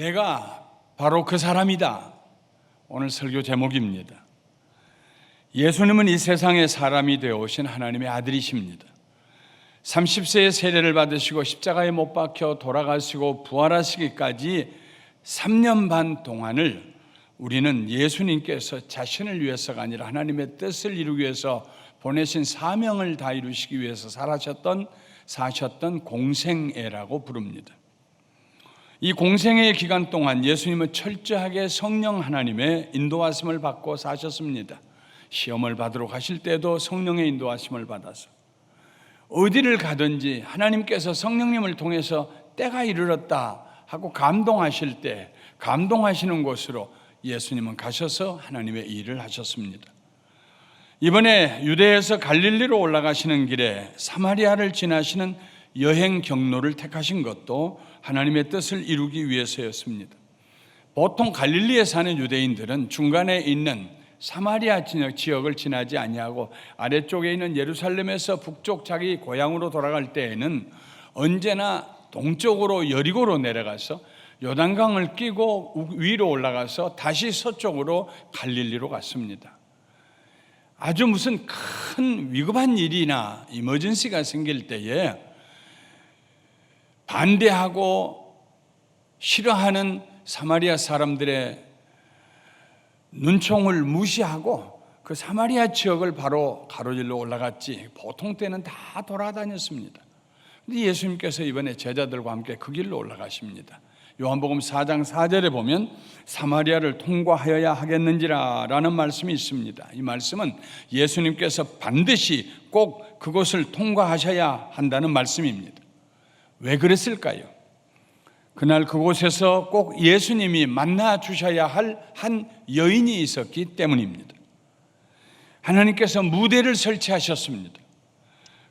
내가 바로 그 사람이다. 오늘 설교 제목입니다. 예수님은 이 세상에 사람이 되어 오신 하나님의 아들이십니다. 30세의 세례를 받으시고 십자가에 못 박혀 돌아가시고 부활하시기까지 3년 반 동안을 우리는 예수님께서 자신을 위해서가 아니라 하나님의 뜻을 이루기 위해서 보내신 사명을 다 이루시기 위해서 사셨던 공생애라고 부릅니다. 이 공생애의 기간 동안 예수님은 철저하게 성령 하나님의 인도하심을 받고 사셨습니다. 시험을 받으러 가실 때도 성령의 인도하심을 받아서 어디를 가든지 하나님께서 성령님을 통해서 때가 이르렀다 하고 감동하실 때 감동하시는 곳으로 예수님은 가셔서 하나님의 일을 하셨습니다. 이번에 유대에서 갈릴리로 올라가시는 길에 사마리아를 지나시는 여행 경로를 택하신 것도 하나님의 뜻을 이루기 위해서였습니다. 보통 갈릴리에 사는 유대인들은 중간에 있는 사마리아 지역을 지나지 아니하고 아래쪽에 있는 예루살렘에서 북쪽 자기 고향으로 돌아갈 때에는 언제나 동쪽으로 여리고로 내려가서 요단강을 끼고 위로 올라가서 다시 서쪽으로 갈릴리로 갔습니다. 아주 무슨 큰 위급한 일이나 이머전시가 생길 때에 반대하고 싫어하는 사마리아 사람들의 눈총을 무시하고 그 사마리아 지역을 바로 가로질러 올라갔지 보통 때는 다 돌아다녔습니다. 그런데 예수님께서 이번에 제자들과 함께 그 길로 올라가십니다. 요한복음 4장 4절에 보면 사마리아를 통과하여야 하겠는지라 라는 말씀이 있습니다. 이 말씀은 예수님께서 반드시 꼭 그곳을 통과하셔야 한다는 말씀입니다. 왜 그랬을까요? 그날 그곳에서 꼭 예수님이 만나 주셔야 할 한 여인이 있었기 때문입니다. 하나님께서 무대를 설치하셨습니다.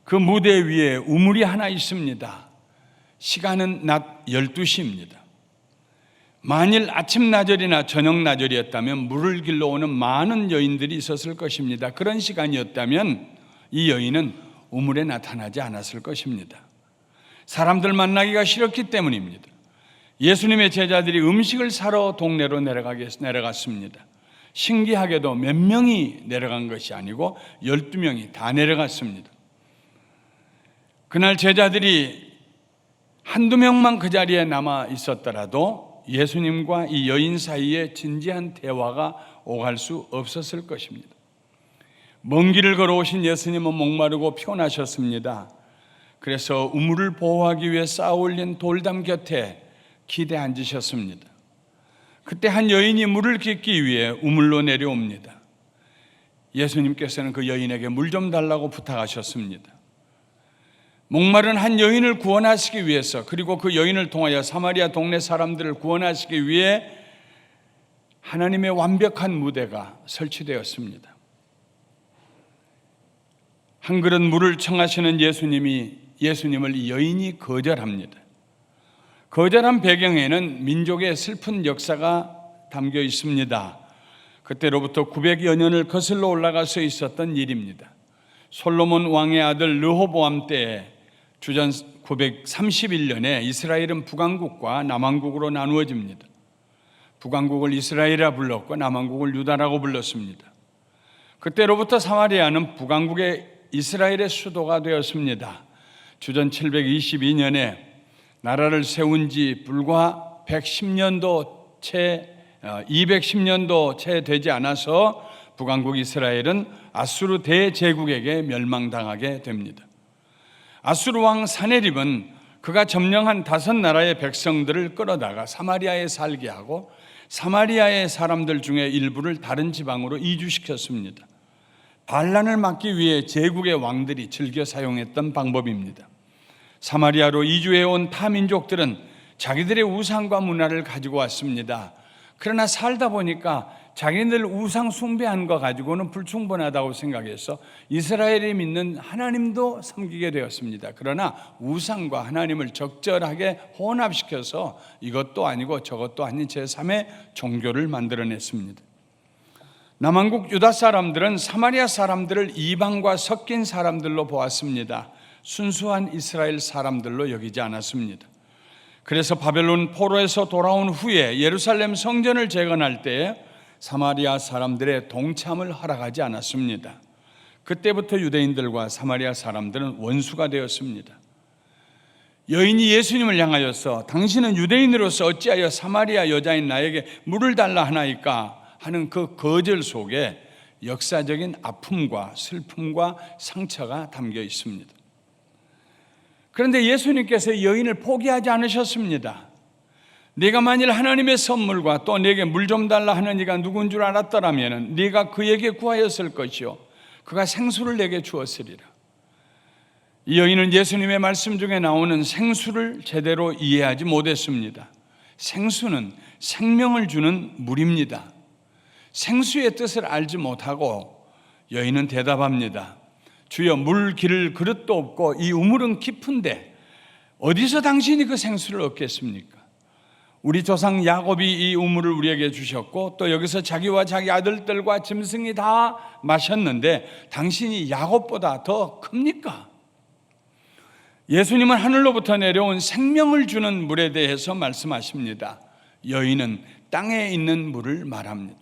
그 무대 위에 우물이 하나 있습니다. 시간은 낮 12시입니다. 만일 아침 나절이나 저녁 나절이었다면 물을 길러 오는 많은 여인들이 있었을 것입니다. 그런 시간이었다면 이 여인은 우물에 나타나지 않았을 것입니다. 사람들 만나기가 싫었기 때문입니다. 예수님의 제자들이 음식을 사러 동네로 내려갔습니다. 신기하게도 몇 명이 내려간 것이 아니고 12명이 다 내려갔습니다. 그날 제자들이 한두 명만 그 자리에 남아 있었더라도 예수님과 이 여인 사이에 진지한 대화가 오갈 수 없었을 것입니다. 먼 길을 걸어오신 예수님은 목마르고 피곤하셨습니다. 그래서 우물을 보호하기 위해 쌓아올린 돌담 곁에 기대 앉으셨습니다. 그때 한 여인이 물을 깃기 위해 우물로 내려옵니다. 예수님께서는 그 여인에게 물 좀 달라고 부탁하셨습니다. 목마른 한 여인을 구원하시기 위해서 그리고 그 여인을 통하여 사마리아 동네 사람들을 구원하시기 위해 하나님의 완벽한 무대가 설치되었습니다. 한 그릇 물을 청하시는 예수님을 이 여인이 거절합니다. 거절한 배경에는 민족의 슬픈 역사가 담겨 있습니다. 그때로부터 900여 년을 거슬러 올라가서 있었던 일입니다. 솔로몬 왕의 아들 르호보암 때에 주전 931년에 이스라엘은 북왕국과 남왕국으로 나누어집니다. 북왕국을 이스라엘이라 불렀고 남왕국을 유다라고 불렀습니다. 그때로부터 사마리아는 북왕국의 이스라엘의 수도가 되었습니다. 주전 722년에 나라를 세운 지 불과 210년도 채 되지 않아서 북왕국 이스라엘은 아수르 대제국에게 멸망당하게 됩니다. 아수르 왕 사네립은 그가 점령한 5나라의 백성들을 끌어다가 사마리아에 살게 하고 사마리아의 사람들 중에 일부를 다른 지방으로 이주시켰습니다. 반란을 막기 위해 제국의 왕들이 즐겨 사용했던 방법입니다. 사마리아로 이주해온 타민족들은 자기들의 우상과 문화를 가지고 왔습니다. 그러나 살다 보니까 자기들 우상 숭배한 거 가지고는 불충분하다고 생각해서 이스라엘이 믿는 하나님도 섬기게 되었습니다. 그러나 우상과 하나님을 적절하게 혼합시켜서 이것도 아니고 저것도 아닌 제3의 종교를 만들어냈습니다. 남왕국 유다 사람들은 사마리아 사람들을 이방과 섞인 사람들로 보았습니다. 순수한 이스라엘 사람들로 여기지 않았습니다. 그래서 바벨론 포로에서 돌아온 후에 예루살렘 성전을 재건할 때에 사마리아 사람들의 동참을 허락하지 않았습니다. 그때부터 유대인들과 사마리아 사람들은 원수가 되었습니다. 여인이 예수님을 향하여서 당신은 유대인으로서 어찌하여 사마리아 여자인 나에게 물을 달라 하나이까 하는 그 거절 속에 역사적인 아픔과 슬픔과 상처가 담겨 있습니다. 그런데 예수님께서 여인을 포기하지 않으셨습니다. 네가 만일 하나님의 선물과 또 네게 물 좀 달라 하는 이가 누군 줄 알았더라면 네가 그에게 구하였을 것이요 그가 생수를 내게 주었으리라. 이 여인은 예수님의 말씀 중에 나오는 생수를 제대로 이해하지 못했습니다. 생수는 생명을 주는 물입니다. 생수의 뜻을 알지 못하고 여인은 대답합니다. 주여, 물 기를 그릇도 없고 이 우물은 깊은데 어디서 당신이 그 생수를 얻겠습니까? 우리 조상 야곱이 이 우물을 우리에게 주셨고 또 여기서 자기와 자기 아들들과 짐승이 다 마셨는데 당신이 야곱보다 더 큽니까? 예수님은 하늘로부터 내려온 생명을 주는 물에 대해서 말씀하십니다. 여인은 땅에 있는 물을 말합니다.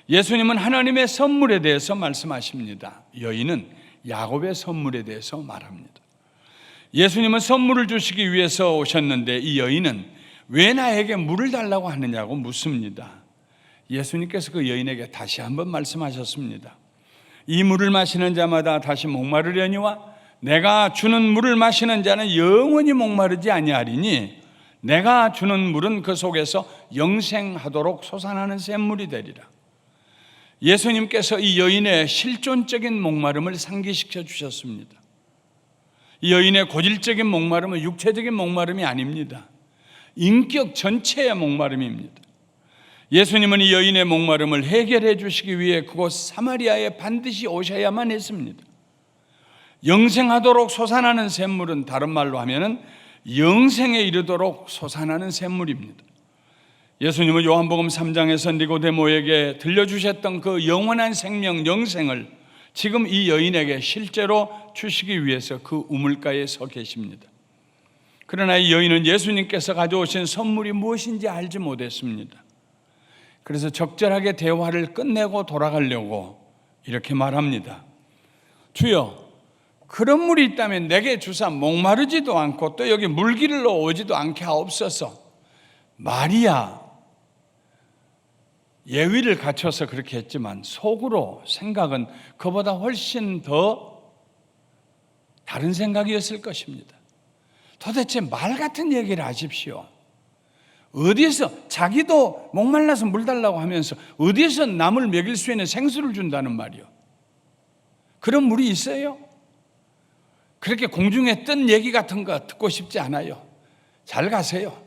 예수님은 하나님의 선물에 대해서 말씀하십니다. 여인은 야곱의 선물에 대해서 말합니다. 예수님은 선물을 주시기 위해서 오셨는데 이 여인은 왜 나에게 물을 달라고 하느냐고 묻습니다. 예수님께서 그 여인에게 다시 한번 말씀하셨습니다. 이 물을 마시는 자마다 다시 목마르려니와 내가 주는 물을 마시는 자는 영원히 목마르지 아니하리니 내가 주는 물은 그 속에서 영생하도록 솟아나는 샘물이 되리라. 예수님께서 이 여인의 실존적인 목마름을 상기시켜 주셨습니다. 이 여인의 고질적인 목마름은 육체적인 목마름이 아닙니다. 인격 전체의 목마름입니다. 예수님은 이 여인의 목마름을 해결해 주시기 위해 그곳 사마리아에 반드시 오셔야만 했습니다. 영생하도록 솟아나는 샘물은 다른 말로 하면은 영생에 이르도록 솟아나는 샘물입니다. 예수님은 요한복음 3장에서 니고데모에게 들려주셨던 그 영원한 생명, 영생을 지금 이 여인에게 실제로 주시기 위해서 그 우물가에 서 계십니다. 그러나 이 여인은 예수님께서 가져오신 선물이 무엇인지 알지 못했습니다. 그래서 적절하게 대화를 끝내고 돌아가려고 이렇게 말합니다. 주여, 그런 물이 있다면 내게 주사 목마르지도 않고 또 여기 물길로 오지도 않게 하옵소서. 마리아, 예의를 갖춰서 그렇게 했지만 속으로 생각은 그보다 훨씬 더 다른 생각이었을 것입니다. 도대체 말 같은 얘기를 하십시오. 어디서 자기도 목말라서 물 달라고 하면서 어디서 남을 먹일 수 있는 생수를 준다는 말이요. 그런 물이 있어요? 그렇게 공중에 뜬 얘기 같은 거 듣고 싶지 않아요. 잘 가세요.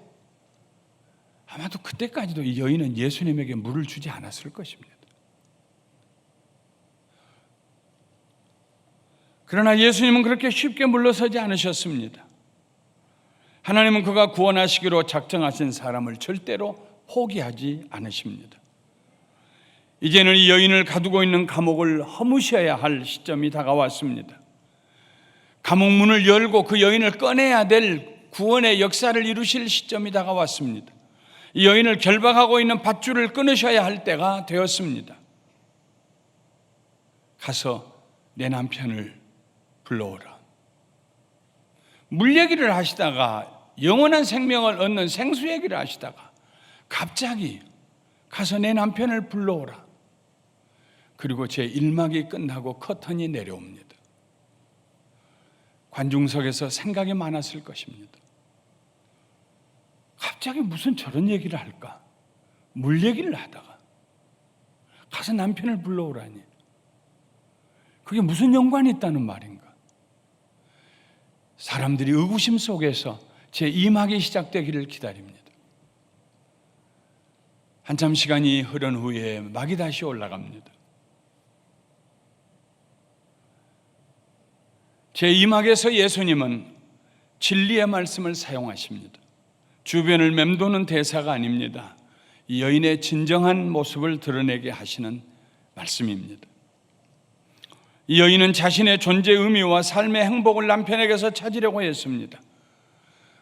아마도 그때까지도 이 여인은 예수님에게 물을 주지 않았을 것입니다. 그러나 예수님은 그렇게 쉽게 물러서지 않으셨습니다. 하나님은 그가 구원하시기로 작정하신 사람을 절대로 포기하지 않으십니다. 이제는 이 여인을 가두고 있는 감옥을 허무셔야 할 시점이 다가왔습니다. 감옥 문을 열고 그 여인을 꺼내야 될 구원의 역사를 이루실 시점이 다가왔습니다. 이 여인을 결박하고 있는 밧줄을 끊으셔야 할 때가 되었습니다. 가서 내 남편을 불러오라. 물 얘기를 하시다가 영원한 생명을 얻는 생수 얘기를 하시다가 갑자기 가서 내 남편을 불러오라. 그리고 제 1막이 끝나고 커튼이 내려옵니다. 관중석에서 생각이 많았을 것입니다. 갑자기 무슨 저런 얘기를 할까? 물 얘기를 하다가 가서 남편을 불러오라니. 그게 무슨 연관이 있다는 말인가? 사람들이 의구심 속에서 제 2막이 시작되기를 기다립니다. 한참 시간이 흐른 후에 막이 다시 올라갑니다. 제 2막에서 예수님은 진리의 말씀을 사용하십니다. 주변을 맴도는 대사가 아닙니다. 이 여인의 진정한 모습을 드러내게 하시는 말씀입니다. 이 여인은 자신의 존재 의미와 삶의 행복을 남편에게서 찾으려고 했습니다.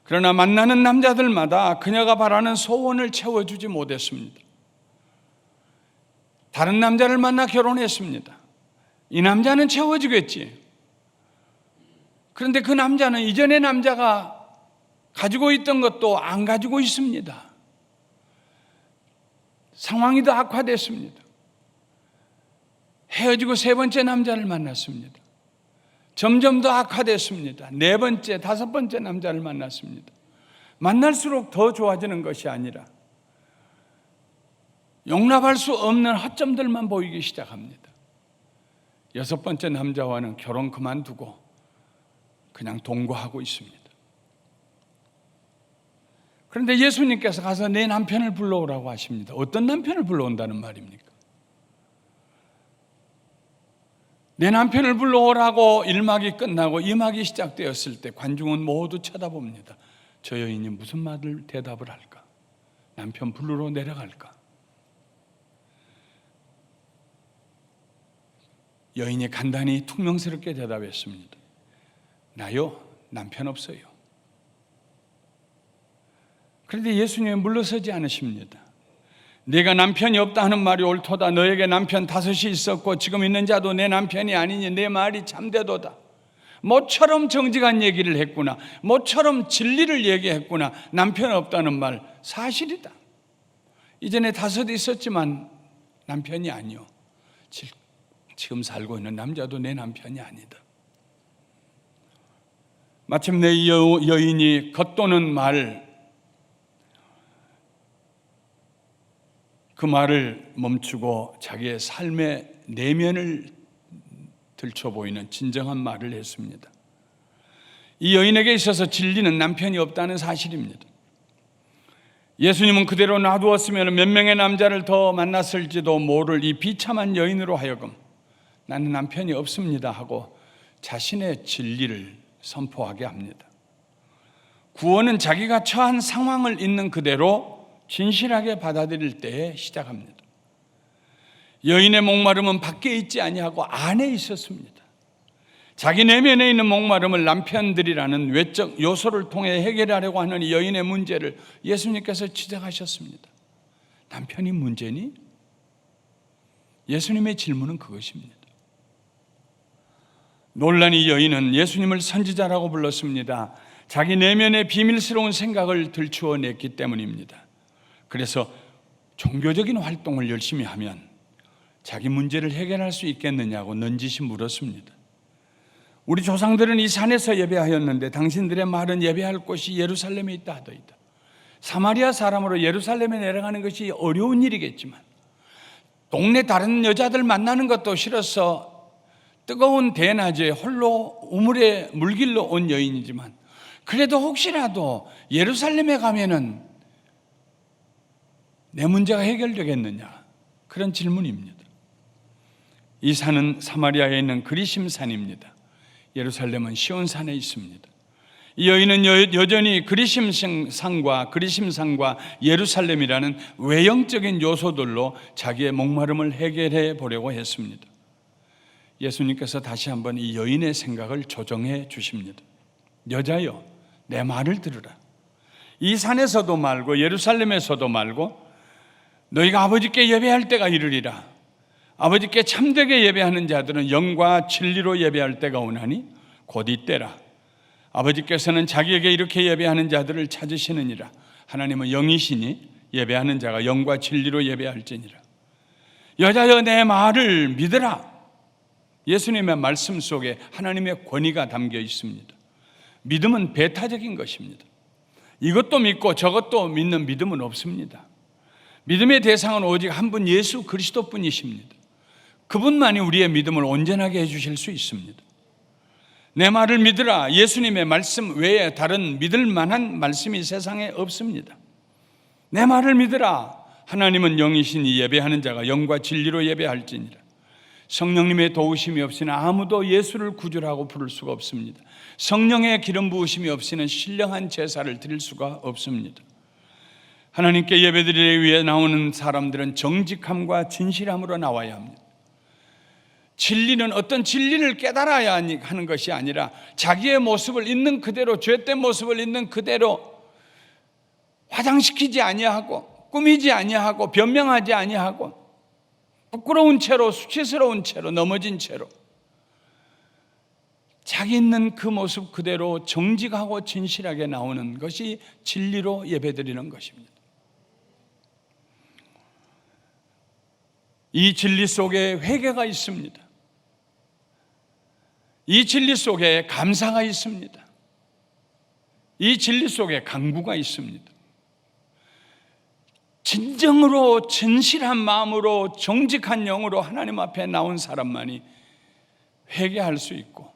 그러나 만나는 남자들마다 그녀가 바라는 소원을 채워주지 못했습니다. 다른 남자를 만나 결혼했습니다. 이 남자는 채워주겠지. 그런데 그 남자는 이전의 남자가 가지고 있던 것도 안 가지고 있습니다. 상황이 더 악화됐습니다. 헤어지고 세 번째 남자를 만났습니다. 점점 더 악화됐습니다. 네 번째, 다섯 번째 남자를 만났습니다. 만날수록 더 좋아지는 것이 아니라 용납할 수 없는 허점들만 보이기 시작합니다. 여섯 번째 남자와는 결혼 그만두고 그냥 동거하고 있습니다. 그런데 예수님께서 가서 내 남편을 불러오라고 하십니다. 어떤 남편을 불러온다는 말입니까? 내 남편을 불러오라고 1막이 끝나고 2막이 시작되었을 때 관중은 모두 쳐다봅니다. 저 여인이 무슨 말을 대답을 할까? 남편 부르러 내려갈까? 여인이 간단히 퉁명스럽게 대답했습니다. 나요? 남편 없어요. 그런데 예수님은 물러서지 않으십니다. 네가 남편이 없다 하는 말이 옳도다. 너에게 남편 5이 있었고 지금 있는 자도 내 남편이 아니니 내 말이 참되도다. 모처럼 정직한 얘기를 했구나. 모처럼 진리를 얘기했구나. 남편 없다는 말 사실이다. 이전에 5 있었지만 남편이 아니요. 지금 살고 있는 남자도 내 남편이 아니다. 마침내 이 여인이 겉도는 말, 그 말을 멈추고 자기의 삶의 내면을 들춰 보이는 진정한 말을 했습니다. 이 여인에게 있어서 진리는 남편이 없다는 사실입니다. 예수님은 그대로 놔두었으면 몇 명의 남자를 더 만났을지도 모를 이 비참한 여인으로 하여금 나는 남편이 없습니다 하고 자신의 진리를 선포하게 합니다. 구원은 자기가 처한 상황을 있는 그대로 진실하게 받아들일 때에 시작합니다. 여인의 목마름은 밖에 있지 아니하고 안에 있었습니다. 자기 내면에 있는 목마름을 남편들이라는 외적 요소를 통해 해결하려고 하는 이 여인의 문제를 예수님께서 지적하셨습니다. 남편이 문제니? 예수님의 질문은 그것입니다. 놀란 이 여인은 예수님을 선지자라고 불렀습니다. 자기 내면의 비밀스러운 생각을 들추어냈기 때문입니다. 그래서 종교적인 활동을 열심히 하면 자기 문제를 해결할 수 있겠느냐고 넌지시 물었습니다. 우리 조상들은 이 산에서 예배하였는데 당신들의 말은 예배할 곳이 예루살렘에 있다 하더이다. 사마리아 사람으로 예루살렘에 내려가는 것이 어려운 일이겠지만 동네 다른 여자들 만나는 것도 싫어서 뜨거운 대낮에 홀로 우물에 물길로 온 여인이지만 그래도 혹시라도 예루살렘에 가면은 내 문제가 해결되겠느냐? 그런 질문입니다. 이 산은 사마리아에 있는 그리심 산입니다. 예루살렘은 시온산에 있습니다. 이 여인은 여전히 그리심 산과 예루살렘이라는 외형적인 요소들로 자기의 목마름을 해결해 보려고 했습니다. 예수님께서 다시 한번 이 여인의 생각을 조정해 주십니다. 여자여, 내 말을 들으라. 이 산에서도 말고 예루살렘에서도 말고 너희가 아버지께 예배할 때가 이르리라. 아버지께 참되게 예배하는 자들은 영과 진리로 예배할 때가 오나니 곧 이때라. 아버지께서는 자기에게 이렇게 예배하는 자들을 찾으시느니라. 하나님은 영이시니 예배하는 자가 영과 진리로 예배할지니라. 여자여, 내 말을 믿으라. 예수님의 말씀 속에 하나님의 권위가 담겨 있습니다. 믿음은 배타적인 것입니다. 이것도 믿고 저것도 믿는 믿음은 없습니다. 믿음의 대상은 오직 한 분 예수 그리스도뿐이십니다. 그분만이 우리의 믿음을 온전하게 해주실 수 있습니다. 내 말을 믿으라. 예수님의 말씀 외에 다른 믿을 만한 말씀이 세상에 없습니다. 내 말을 믿으라. 하나님은 영이시니 예배하는 자가 영과 진리로 예배할지니라. 성령님의 도우심이 없이는 아무도 예수를 구주라고 부를 수가 없습니다. 성령의 기름 부으심이 없이는 신령한 제사를 드릴 수가 없습니다. 하나님께 예배드리기 위해 나오는 사람들은 정직함과 진실함으로 나와야 합니다. 진리는 어떤 진리를 깨달아야 하는 것이 아니라 자기의 모습을 있는 그대로, 죄된 모습을 있는 그대로 화장시키지 아니하고 꾸미지 아니하고 변명하지 아니하고 부끄러운 채로, 수치스러운 채로, 넘어진 채로 자기 있는 그 모습 그대로 정직하고 진실하게 나오는 것이 진리로 예배드리는 것입니다. 이 진리 속에 회개가 있습니다. 이 진리 속에 감사가 있습니다. 이 진리 속에 간구가 있습니다. 진정으로 진실한 마음으로 정직한 영으로 하나님 앞에 나온 사람만이 회개할 수 있고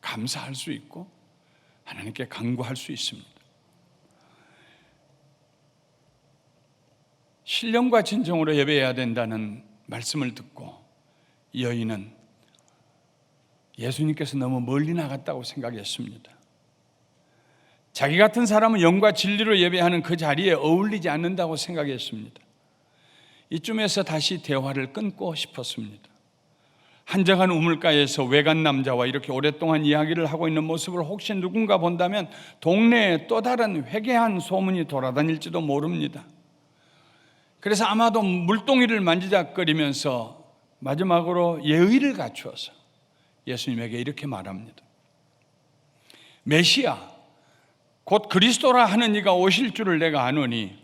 감사할 수 있고 하나님께 간구할 수 있습니다. 신령과 진정으로 예배해야 된다는 말씀을 듣고 이 여인은 예수님께서 너무 멀리 나갔다고 생각했습니다. 자기 같은 사람은 영과 진리로 예배하는 그 자리에 어울리지 않는다고 생각했습니다. 이쯤에서 다시 대화를 끊고 싶었습니다. 한적한 우물가에서 외간 남자와 이렇게 오랫동안 이야기를 하고 있는 모습을 혹시 누군가 본다면 동네에 또 다른 회개한 소문이 돌아다닐지도 모릅니다. 그래서 아마도 물동이를 만지작거리면서 마지막으로 예의를 갖추어서 예수님에게 이렇게 말합니다. 메시아, 곧 그리스도라 하는 이가 오실 줄을 내가 아노니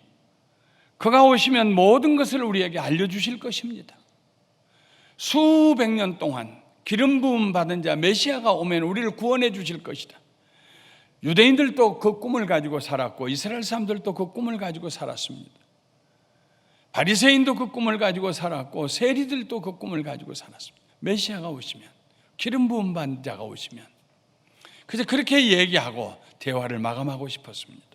그가 오시면 모든 것을 우리에게 알려주실 것입니다. 수백 년 동안 기름 부음 받은 자 메시아가 오면 우리를 구원해 주실 것이다. 유대인들도 그 꿈을 가지고 살았고 이스라엘 사람들도 그 꿈을 가지고 살았습니다. 바리새인도 그 꿈을 가지고 살았고 세리들도 그 꿈을 가지고 살았습니다. 메시아가 오시면, 기름 부음 받은 자가 오시면. 그래서 그렇게 얘기하고 대화를 마감하고 싶었습니다.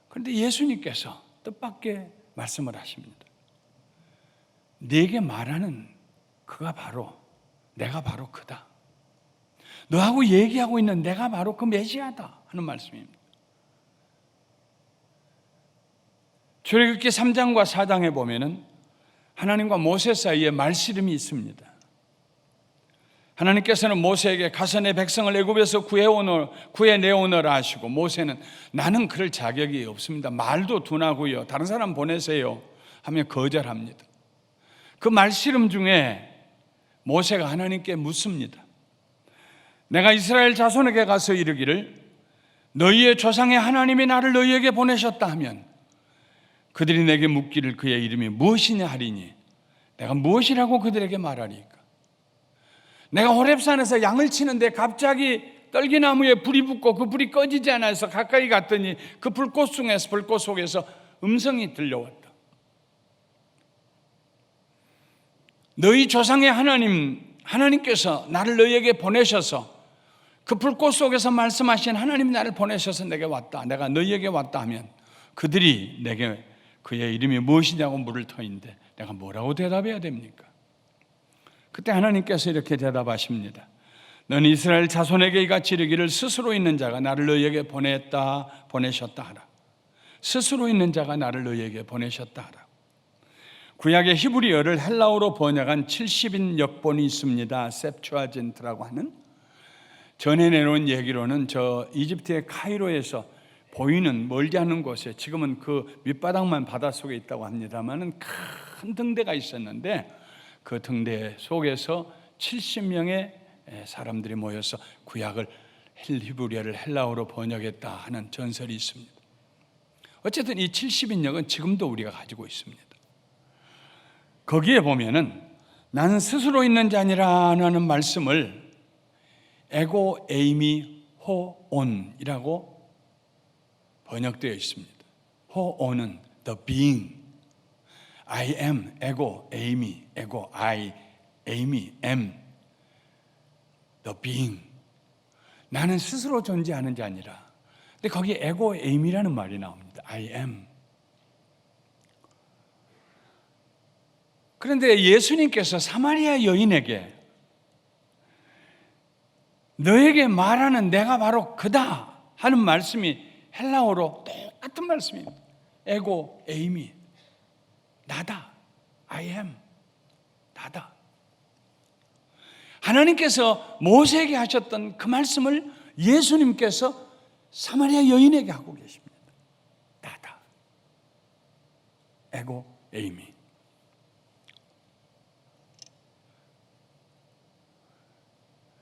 그런데 예수님께서 뜻밖의 말씀을 하십니다. 네게 말하는 그가 바로, 내가 바로 그다. 너하고 얘기하고 있는 내가 바로 그 메시아다 하는 말씀입니다. 출애굽기 3장과 4장에 보면은 하나님과 모세 사이에 말씨름이 있습니다. 하나님께서는 모세에게 가서 내 백성을 애굽에서 구해내오너라 하시고, 모세는 나는 그럴 자격이 없습니다. 말도 둔하고요, 다른 사람 보내세요 하며 거절합니다. 그 말씨름 중에 모세가 하나님께 묻습니다. 내가 이스라엘 자손에게 가서 이르기를 너희의 조상의 하나님이 나를 너희에게 보내셨다 하면 그들이 내게 묻기를 그의 이름이 무엇이냐 하리니 내가 무엇이라고 그들에게 말하리까? 내가 호렙산에서 양을 치는데 갑자기 떨기나무에 불이 붙고 그 불이 꺼지지 않아서 가까이 갔더니 그 불꽃 속에서 음성이 들려왔다. 너희 조상의 하나님께서 나를 너희에게 보내셔서 그 불꽃 속에서 말씀하신 하나님이 나를 보내셔서 내게 왔다, 내가 너희에게 왔다 하면 그들이 내게 그의 이름이 무엇이냐고 물을 터인데 내가 뭐라고 대답해야 됩니까? 그때 하나님께서 이렇게 대답하십니다. 너는 이스라엘 자손에게 이같이 이르기를 스스로 있는 자가 나를 너희에게 보내셨다 하라. 스스로 있는 자가 나를 너희에게 보내셨다 하라. 구약의 히브리어를 헬라어로 번역한 70인 역본이 있습니다. 셉추아진트라고 하는. 전해 내놓은 얘기로는 저 이집트의 카이로에서 보이는 멀지 않은 곳에, 지금은 그 밑바닥만 바닷속에 있다고 합니다만은 큰 등대가 있었는데 그 등대 속에서 70명의 사람들이 모여서 구약을 히브리어를 헬라어로 번역했다 하는 전설이 있습니다. 어쨌든 이 70인역은 지금도 우리가 가지고 있습니다. 거기에 보면은 나는 스스로 있는 자 아니라는 말씀을 에고 에이미 호온이라고 번역되어 있습니다. 호온은 the being, I am, 에고, 에이미, 에고, I, 에이미, am, the being. 나는 스스로 존재하는 자 아니라. 근데 거기에 에고, 에이미라는 말이 나옵니다. I am. 그런데 예수님께서 사마리아 여인에게 너에게 말하는 내가 바로 그다 하는 말씀이 헬라어로 똑같은 말씀입니다. 에고, 에이미, 나다, I am, 나다. 하나님께서 모세에게 하셨던 그 말씀을 예수님께서 사마리아 여인에게 하고 계십니다. 나다. 에고 에이미.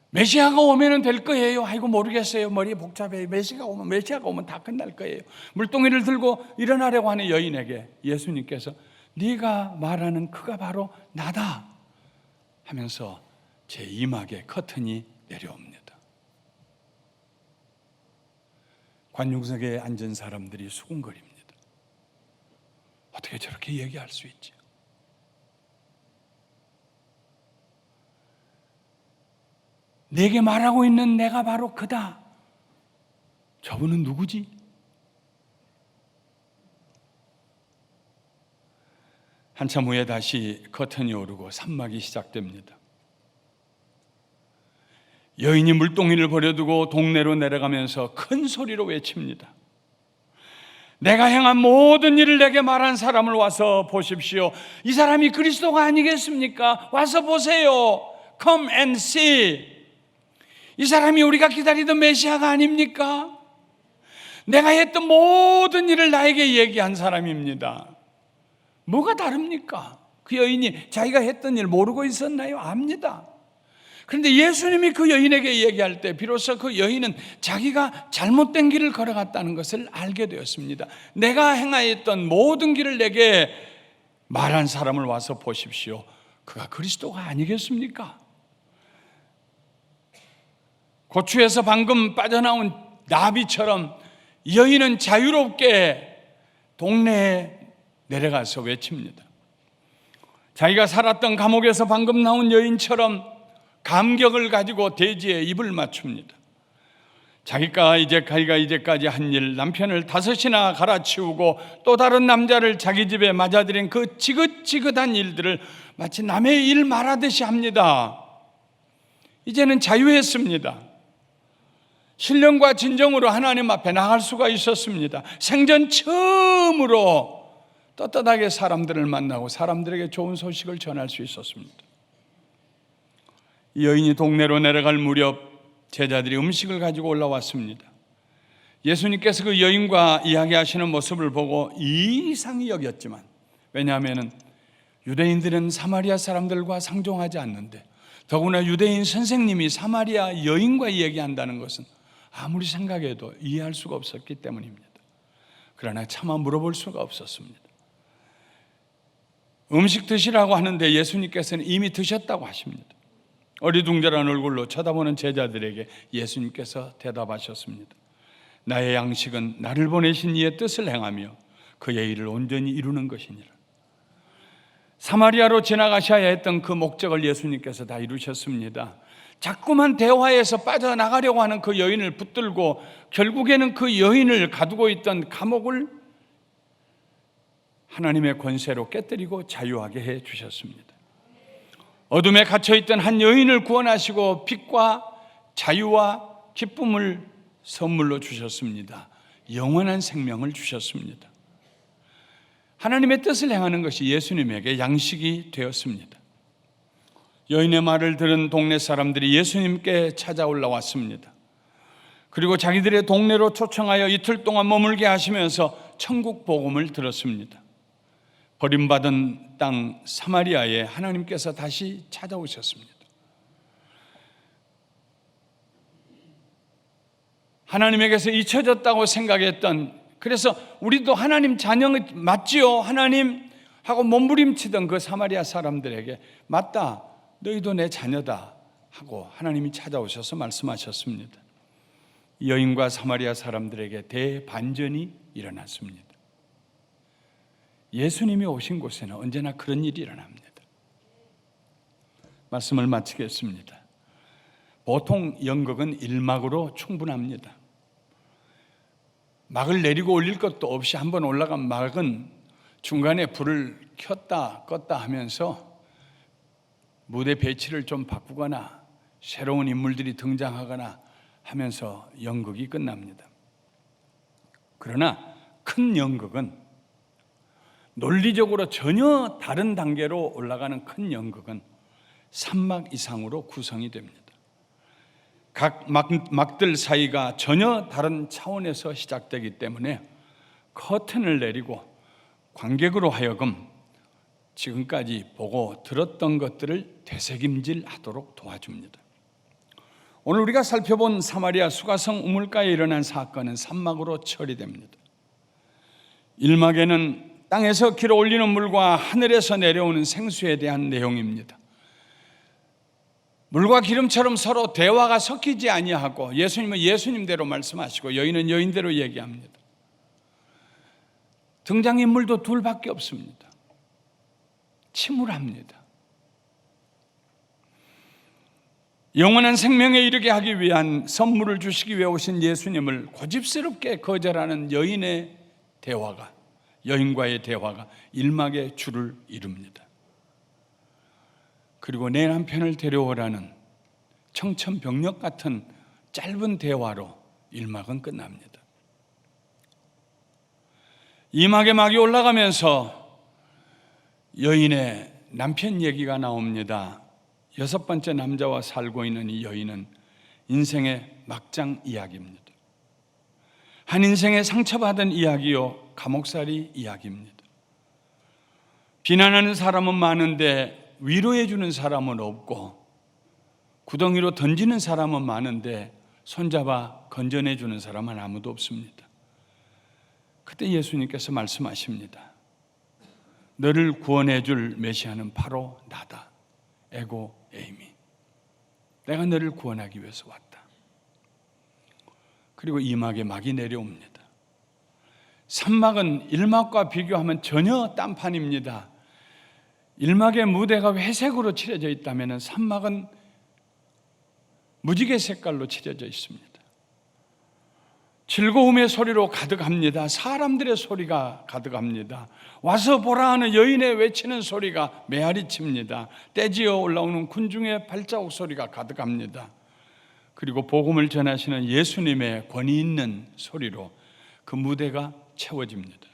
메시아가 오면은 될 거예요. 아이고 모르겠어요. 머리 복잡해요. 메시아가 오면 다 끝날 거예요. 물동이를 들고 일어나려고 하는 여인에게 예수님께서 네가 말하는 그가 바로 나다 하면서 제 이막에 커튼이 내려옵니다. 관용석에 앉은 사람들이 수군거립니다. 어떻게 저렇게 얘기할 수 있지? 내게 말하고 있는 내가 바로 그다. 저분은 누구지? 한참 후에 다시 커튼이 오르고 산막이 시작됩니다. 여인이 물동이를 버려두고 동네로 내려가면서 큰 소리로 외칩니다. 내가 행한 모든 일을 내게 말한 사람을 와서 보십시오. 이 사람이 그리스도가 아니겠습니까? 와서 보세요. Come and see. 이 사람이 우리가 기다리던 메시아가 아닙니까? 내가 했던 모든 일을 나에게 얘기한 사람입니다. 뭐가 다릅니까? 그 여인이 자기가 했던 일 모르고 있었나요? 압니다. 그런데 예수님이 그 여인에게 얘기할 때 비로소 그 여인은 자기가 잘못된 길을 걸어갔다는 것을 알게 되었습니다. 내가 행하였던 모든 길을 내게 말한 사람을 와서 보십시오. 그가 그리스도가 아니겠습니까? 고추에서 방금 빠져나온 나비처럼 여인은 자유롭게 동네에 내려가서 외칩니다. 자기가 살았던 감옥에서 방금 나온 여인처럼 감격을 가지고 대지에 입을 맞춥니다. 자기가 이제까지 한 일, 남편을 5이나 갈아치우고 또 다른 남자를 자기 집에 맞아들인 그 지긋지긋한 일들을 마치 남의 일 말하듯이 합니다. 이제는 자유했습니다. 신령과 진정으로 하나님 앞에 나갈 수가 있었습니다. 생전 처음으로 떳떳하게 사람들을 만나고 사람들에게 좋은 소식을 전할 수 있었습니다. 이 여인이 동네로 내려갈 무렵 제자들이 음식을 가지고 올라왔습니다. 예수님께서 그 여인과 이야기하시는 모습을 보고 이상히 여겼지만, 왜냐하면 유대인들은 사마리아 사람들과 상종하지 않는데 더구나 유대인 선생님이 사마리아 여인과 얘기한다는 것은 아무리 생각해도 이해할 수가 없었기 때문입니다. 그러나 차마 물어볼 수가 없었습니다. 음식 드시라고 하는데 예수님께서는 이미 드셨다고 하십니다. 어리둥절한 얼굴로 쳐다보는 제자들에게 예수님께서 대답하셨습니다. 나의 양식은 나를 보내신 이의 뜻을 행하며 그의 일을 온전히 이루는 것이니라. 사마리아로 지나가셔야 했던 그 목적을 예수님께서 다 이루셨습니다. 자꾸만 대화에서 빠져나가려고 하는 그 여인을 붙들고 결국에는 그 여인을 가두고 있던 감옥을 하나님의 권세로 깨뜨리고 자유하게 해 주셨습니다. 어둠에 갇혀있던 한 여인을 구원하시고 빛과 자유와 기쁨을 선물로 주셨습니다. 영원한 생명을 주셨습니다. 하나님의 뜻을 행하는 것이 예수님에게 양식이 되었습니다. 여인의 말을 들은 동네 사람들이 예수님께 찾아 올라왔습니다. 그리고 자기들의 동네로 초청하여 이틀 동안 머물게 하시면서 천국 복음을 들었습니다. 버림받은 땅 사마리아에 하나님께서 다시 찾아오셨습니다. 하나님에게서 잊혀졌다고 생각했던, 그래서 우리도 하나님 자녀 맞지요? 하나님 하고 몸부림치던 그 사마리아 사람들에게 맞다, 너희도 내 자녀다 하고 하나님이 찾아오셔서 말씀하셨습니다. 여인과 사마리아 사람들에게 대반전이 일어났습니다. 예수님이 오신 곳에는 언제나 그런 일이 일어납니다. 말씀을 마치겠습니다. 보통 연극은 1막으로 충분합니다. 막을 내리고 올릴 것도 없이 한번 올라간 막은 중간에 불을 켰다 껐다 하면서 무대 배치를 좀 바꾸거나 새로운 인물들이 등장하거나 하면서 연극이 끝납니다. 그러나 큰 연극은, 논리적으로 전혀 다른 단계로 올라가는 큰 연극은 산막 이상으로 구성이 됩니다. 각 막들 사이가 전혀 다른 차원에서 시작되기 때문에 커튼을 내리고 관객으로 하여금 지금까지 보고 들었던 것들을 되새김질하도록 도와줍니다. 오늘 우리가 살펴본 사마리아 수가성 우물가에 일어난 사건은 산막으로 처리됩니다. 1막에는 땅에서 길어 올리는 물과 하늘에서 내려오는 생수에 대한 내용입니다. 물과 기름처럼 서로 대화가 섞이지 아니하고 예수님은 예수님대로 말씀하시고 여인은 여인대로 얘기합니다. 등장인물도 둘밖에 없습니다. 침울합니다. 영원한 생명에 이르게 하기 위한 선물을 주시기 위해 오신 예수님을 고집스럽게 거절하는 여인과의 대화가 1막의 줄을 이룹니다. 그리고 내 남편을 데려오라는 청천벽력 같은 짧은 대화로 1막은 끝납니다. 2막의 막이 올라가면서 여인의 남편 얘기가 나옵니다. 6번째 남자와 살고 있는 이 여인은 인생의 막장 이야기입니다. 한 인생의 상처받은 이야기요, 감옥살이 이야기입니다. 비난하는 사람은 많은데 위로해 주는 사람은 없고, 구덩이로 던지는 사람은 많은데 손잡아 건져내 주는 사람은 아무도 없습니다. 그때 예수님께서 말씀하십니다. 너를 구원해 줄 메시아는 바로 나다. 에고 에이미. 내가 너를 구원하기 위해서 왔다. 그리고 2막에 막이 내려옵니다. 3막은 1막과 비교하면 전혀 딴판입니다. 1막의 무대가 회색으로 칠해져 있다면 3막은 무지개 색깔로 칠해져 있습니다. 즐거움의 소리로 가득합니다. 사람들의 소리가 가득합니다. 와서 보라 하는 여인의 외치는 소리가 메아리칩니다. 떼지어 올라오는 군중의 발자국 소리가 가득합니다. 그리고 복음을 전하시는 예수님의 권위 있는 소리로 그 무대가 채워집니다.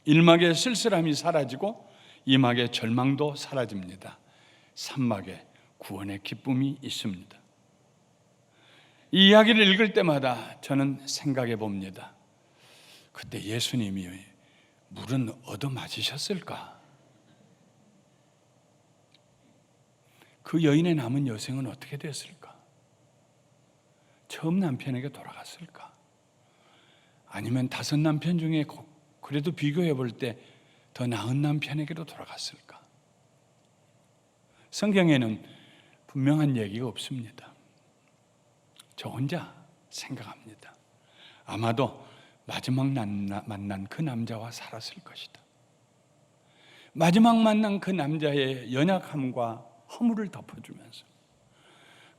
1막의 쓸쓸함이 사라지고 2막의 절망도 사라집니다. 3막에 구원의 기쁨이 있습니다. 이 이야기를 읽을 때마다 저는 생각해 봅니다. 그때 예수님이 물은 얻어맞으셨을까? 그 여인의 남은 여생은 어떻게 됐을까? 처음 남편에게 돌아갔을까? 아니면 5 남편 중에 그래도 비교해 볼 때 더 나은 남편에게로 돌아갔을까? 성경에는 분명한 얘기가 없습니다. 저 혼자 생각합니다. 아마도 마지막 만난 그 남자와 살았을 것이다. 마지막 만난 그 남자의 연약함과 허물을 덮어주면서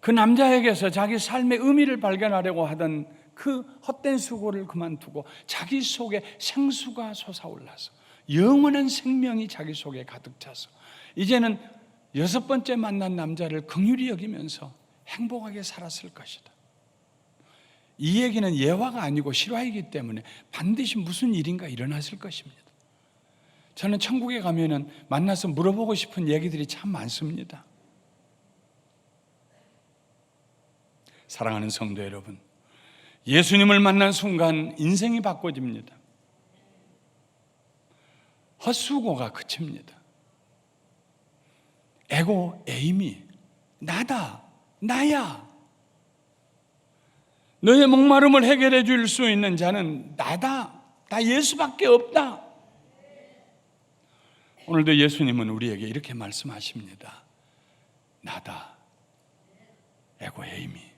그 남자에게서 자기 삶의 의미를 발견하려고 하던 그 헛된 수고를 그만두고 자기 속에 생수가 솟아올라서 영원한 생명이 자기 속에 가득 차서 이제는 6번째 만난 남자를 긍휼히 여기면서 행복하게 살았을 것이다. 이 얘기는 예화가 아니고 실화이기 때문에 반드시 무슨 일인가 일어났을 것입니다. 저는 천국에 가면은 만나서 물어보고 싶은 얘기들이 참 많습니다. 사랑하는 성도 여러분, 예수님을 만난 순간 인생이 바꿔집니다. 헛수고가 그칩니다. 에고 에이미, 나다, 나야. 너의 목마름을 해결해 줄 수 있는 자는 나다. 나 예수밖에 없다. 오늘도 예수님은 우리에게 이렇게 말씀하십니다. 나다, 에고 에이미.